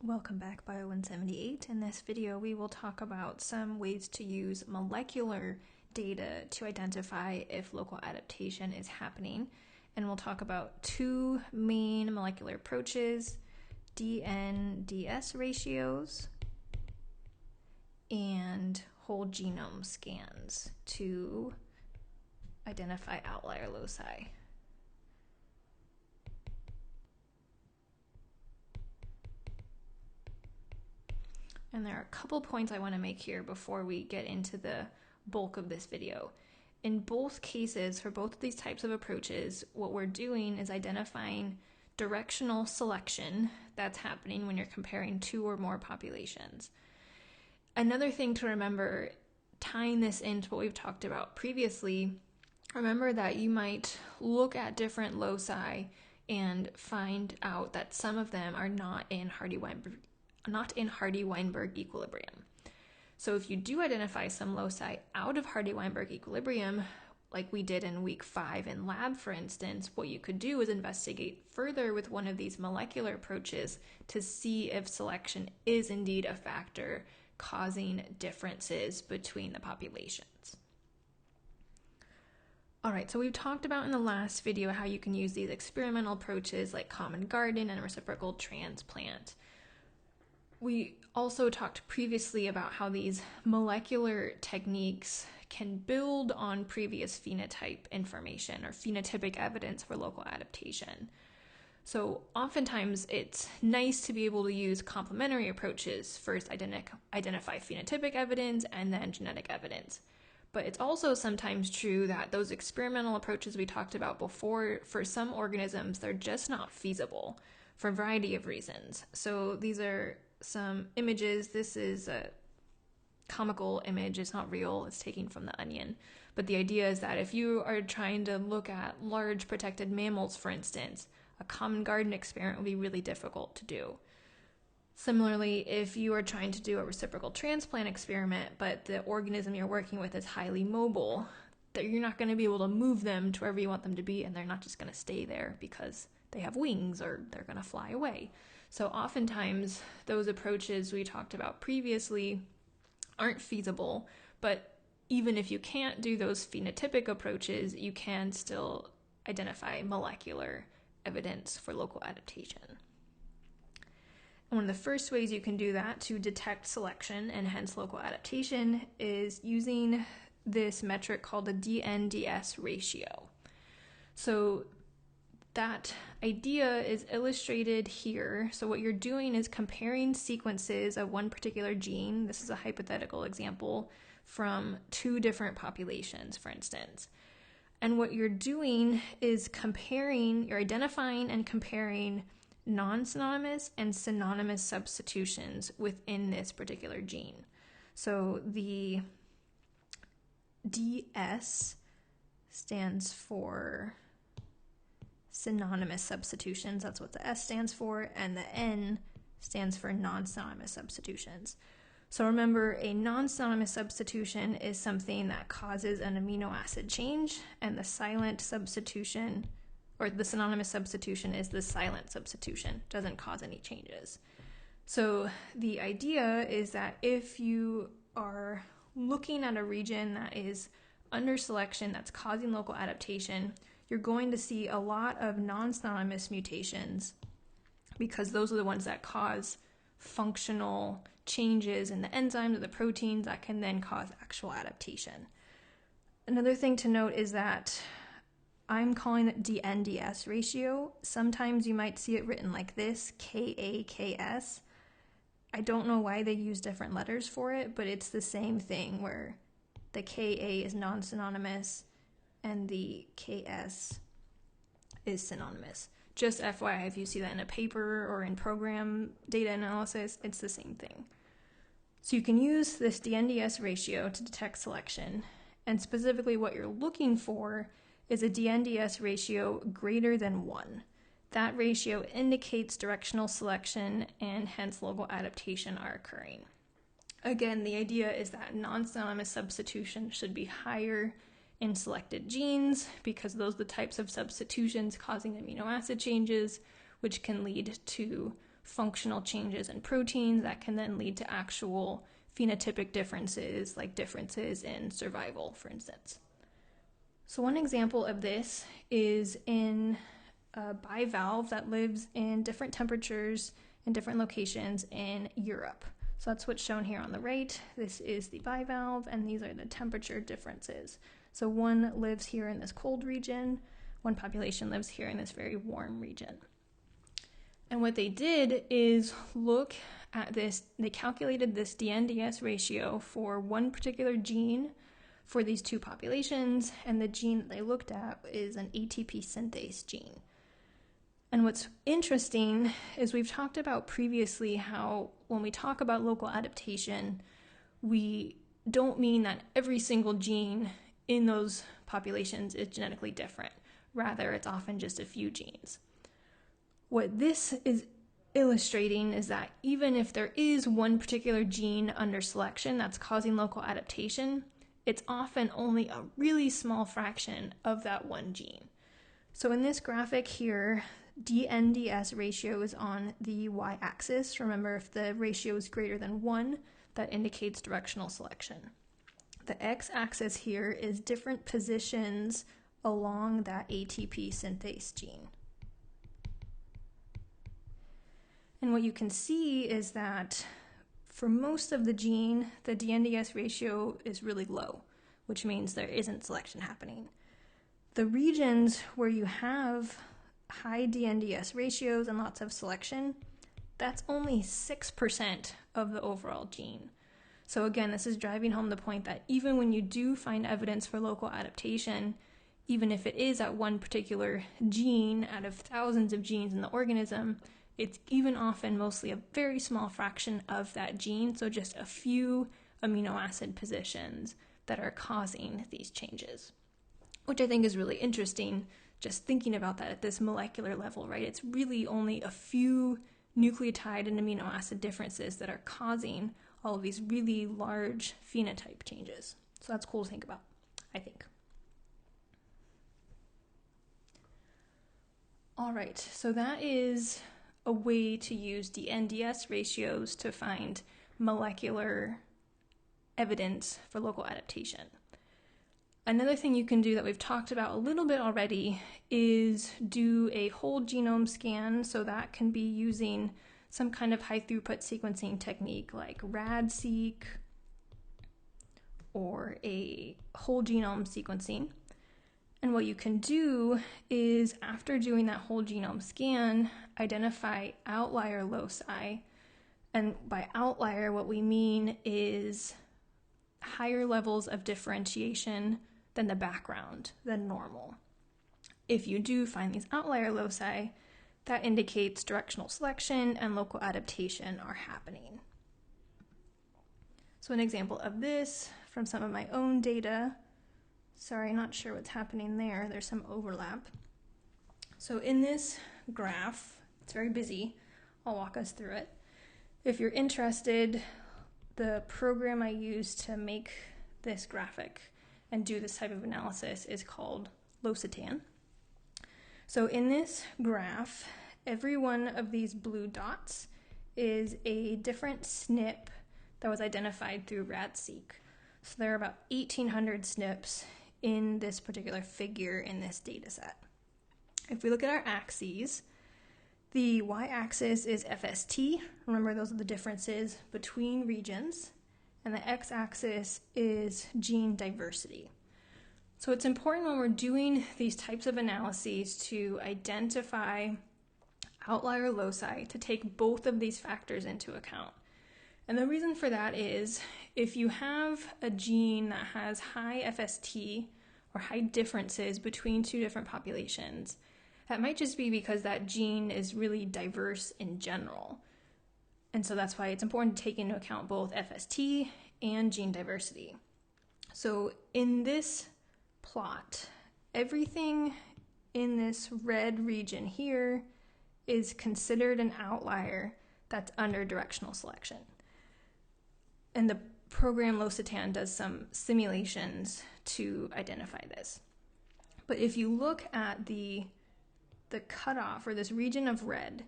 Welcome back, BIO178. In this video, we will talk about some ways to use molecular data to identify if local adaptation is happening. And we'll talk about two main molecular approaches, NDS ratios and whole genome scans to identify outlier loci. And there are a couple points I want to make here before we get into the bulk of this video. In both cases, for both of these types of approaches, what we're doing is identifying directional selection that's happening when you're comparing two or more populations. Another thing to remember, tying this into what we've talked about previously, remember that you might look at different loci and find out that some of them are not in Hardy-Weinberg equilibrium. So if you do identify some loci out of Hardy-Weinberg equilibrium, like we did in week 5 in lab, for instance, what you could do is investigate further with one of these molecular approaches to see if selection is indeed a factor causing differences between the populations. All right, so we've talked about in the last video how you can use these experimental approaches like common garden and reciprocal transplant. We also talked previously about how these molecular techniques can build on previous phenotype information or phenotypic evidence for local adaptation. So oftentimes it's nice to be able to use complementary approaches, first identify phenotypic evidence and then genetic evidence. But it's also sometimes true that those experimental approaches we talked about before, for some organisms, they're just not feasible for a variety of reasons. So these are some images. This is a comical image. It's not real. It's taken from The Onion. But the idea is that if you are trying to look at large protected mammals, for instance, a common garden experiment would be really difficult to do. Similarly, if you are trying to do a reciprocal transplant experiment, but the organism you're working with is highly mobile, that you're not going to be able to move them to wherever you want them to be, and they're not just going to stay there because they have wings or they're going to fly away. So oftentimes those approaches we talked about previously aren't feasible, but even if you can't do those phenotypic approaches, you can still identify molecular evidence for local adaptation. And one of the first ways you can do that to detect selection and hence local adaptation is using this metric called the NDS ratio. So that idea is illustrated here. So what you're doing is comparing sequences of one particular gene. This is a hypothetical example from two different populations, for instance. And what you're doing is you're identifying and comparing non-synonymous and synonymous substitutions within this particular gene. So the DS stands for synonymous substitutions, that's what the S stands for, and the N stands for non-synonymous substitutions. So remember, a non-synonymous substitution is something that causes an amino acid change, and the silent substitution, or the synonymous substitution, is the silent substitution, doesn't cause any changes. So the idea is that if you are looking at a region that is under selection that's causing local adaptation, you're going to see a lot of non-synonymous mutations because those are the ones that cause functional changes in the enzymes or the proteins that can then cause actual adaptation. Another thing to note is that I'm calling it the NDS ratio. Sometimes you might see it written like this, KAKS. I don't know why they use different letters for it, but it's the same thing where the KA is non-synonymous and the KS is synonymous. Just FYI, if you see that in a paper or in program data analysis, it's the same thing. So you can use this NDS ratio to detect selection, and specifically what you're looking for is a NDS ratio greater than 1. That ratio indicates directional selection and hence local adaptation are occurring. Again, the idea is that non-synonymous substitution should be higher in selected genes because those are the types of substitutions causing amino acid changes, which can lead to functional changes in proteins that can then lead to actual phenotypic differences, like differences in survival, for instance. So one example of this is in a bivalve that lives in different temperatures in different locations in Europe. So that's what's shown here on the right. This is the bivalve, and these are the temperature differences. So one lives here in this cold region, one population lives here in this very warm region. And what they did is look at this, they calculated this NDS ratio for one particular gene for these two populations, and the gene that they looked at is an ATP synthase gene. And what's interesting is we've talked about previously how when we talk about local adaptation, we don't mean that every single gene in those populations is genetically different. Rather, it's often just a few genes. What this is illustrating is that even if there is one particular gene under selection that's causing local adaptation, it's often only a really small fraction of that one gene. So in this graphic here, NDS ratio is on the y-axis. Remember, if the ratio is greater than 1, that indicates directional selection. The x-axis here is different positions along that ATP synthase gene. And what you can see is that for most of the gene, the NDS ratio is really low, which means there isn't selection happening. The regions where you have high NDS ratios and lots of selection, that's only 6% of the overall gene. So again, this is driving home the point that even when you do find evidence for local adaptation, even if it is at one particular gene out of thousands of genes in the organism, it's even often mostly a very small fraction of that gene, so just a few amino acid positions that are causing these changes, which I think is really interesting, just thinking about that at this molecular level, right? It's really only a few nucleotide and amino acid differences that are causing all of these really large phenotype changes. So that's cool to think about, I think. All right, so that is a way to use the NDS ratios to find molecular evidence for local adaptation. Another thing you can do that we've talked about a little bit already is do a whole genome scan. So that can be using some kind of high throughput sequencing technique like RAD-seq or a whole genome sequencing. And what you can do is, after doing that whole genome scan, identify outlier loci. And by outlier, what we mean is higher levels of differentiation than the background, than normal. If you do find these outlier loci, that indicates directional selection and local adaptation are happening. So an example of this from some of my own data. Sorry, not sure what's happening there. There's some overlap. So in this graph, it's very busy. I'll walk us through it. If you're interested, the program I use to make this graphic and do this type of analysis is called loci. So in this graph, every one of these blue dots is a different SNP that was identified through RAD-seq. So there are about 1,800 SNPs in this particular figure in this data set. If we look at our axes, the y-axis is FST. Remember, those are the differences between regions. And the x-axis is gene diversity. So it's important when we're doing these types of analyses to identify outlier loci to take both of these factors into account. And the reason for that is if you have a gene that has high FST or high differences between two different populations, that might just be because that gene is really diverse in general. And so that's why it's important to take into account both FST and gene diversity. So in this plot, everything in this red region here is considered an outlier that's under directional selection. And the program loci does some simulations to identify this. But if you look at the cutoff, or this region of red,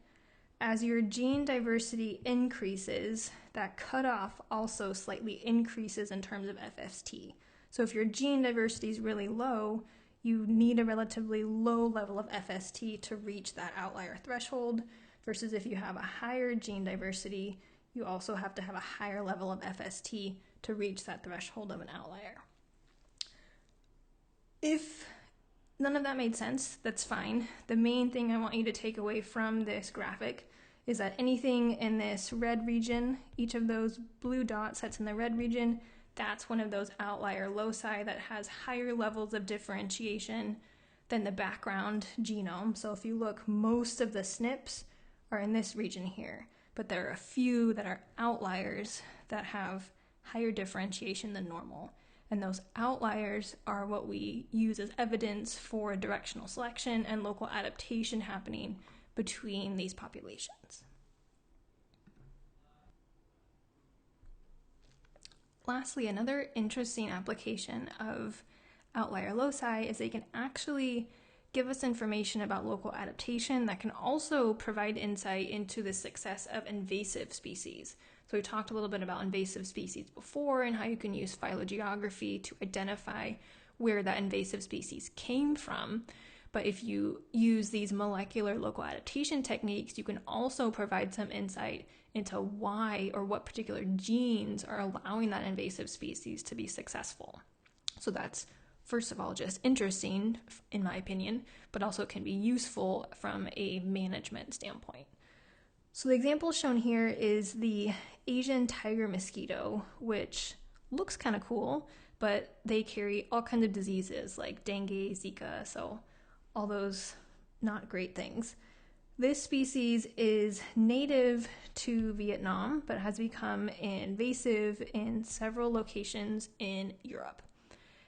as your gene diversity increases, that cutoff also slightly increases in terms of FST. So if your gene diversity is really low, you need a relatively low level of FST to reach that outlier threshold, versus if you have a higher gene diversity, you also have to have a higher level of FST to reach that threshold of an outlier. If none of that made sense, that's fine. The main thing I want you to take away from this graphic is that anything in this red region, each of those blue dots that's in the red region, that's one of those outlier loci that has higher levels of differentiation than the background genome. So if you look, most of the SNPs are in this region here, but there are a few that are outliers that have higher differentiation than normal. And those outliers are what we use as evidence for directional selection and local adaptation happening between these populations. Lastly, another interesting application of outlier loci is they can actually give us information about local adaptation that can also provide insight into the success of invasive species. So we talked a little bit about invasive species before and how you can use phylogeography to identify where that invasive species came from. But if you use these molecular local adaptation techniques, you can also provide some insight into why or what particular genes are allowing that invasive species to be successful. So that's, first of all, just interesting, in my opinion, but also can be useful from a management standpoint. So the example shown here is the Asian tiger mosquito, which looks kind of cool, but they carry all kinds of diseases like dengue, Zika, so all those not great things. This species is native to Vietnam, but has become invasive in several locations in Europe.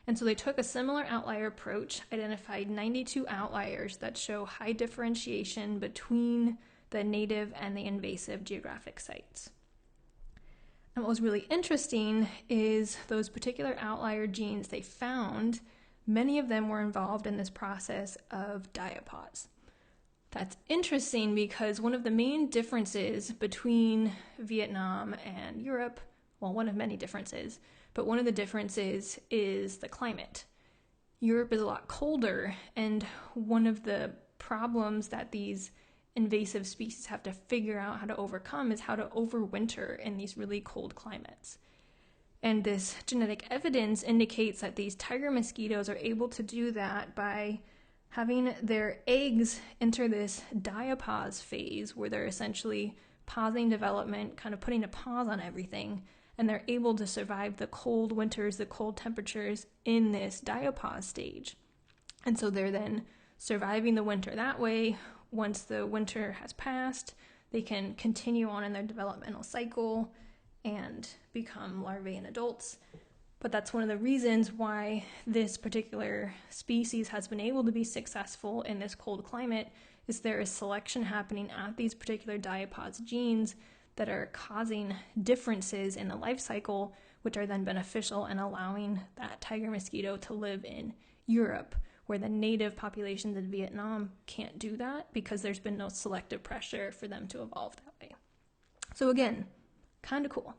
And so they took a similar outlier approach, identified 92 outliers that show high differentiation between the native and the invasive geographic sites. And what was really interesting is those particular outlier genes they found, many of them were involved in this process of diapause. That's interesting because one of the main differences between Vietnam and Europe, well, one of many differences, but one of the differences is the climate. Europe is a lot colder, and one of the problems that these invasive species have to figure out how to overcome is how to overwinter in these really cold climates. And this genetic evidence indicates that these tiger mosquitoes are able to do that by having their eggs enter this diapause phase where they're essentially pausing development, kind of putting a pause on everything, and they're able to survive the cold winters, the cold temperatures in this diapause stage. And so they're then surviving the winter that way. Once the winter has passed, they can continue on in their developmental cycle and become larvae and adults. But that's one of the reasons why this particular species has been able to be successful in this cold climate, is there is selection happening at these particular diapause genes that are causing differences in the life cycle, which are then beneficial and allowing that tiger mosquito to live in Europe, where the native populations in Vietnam can't do that because there's been no selective pressure for them to evolve that way. So again, kind of cool.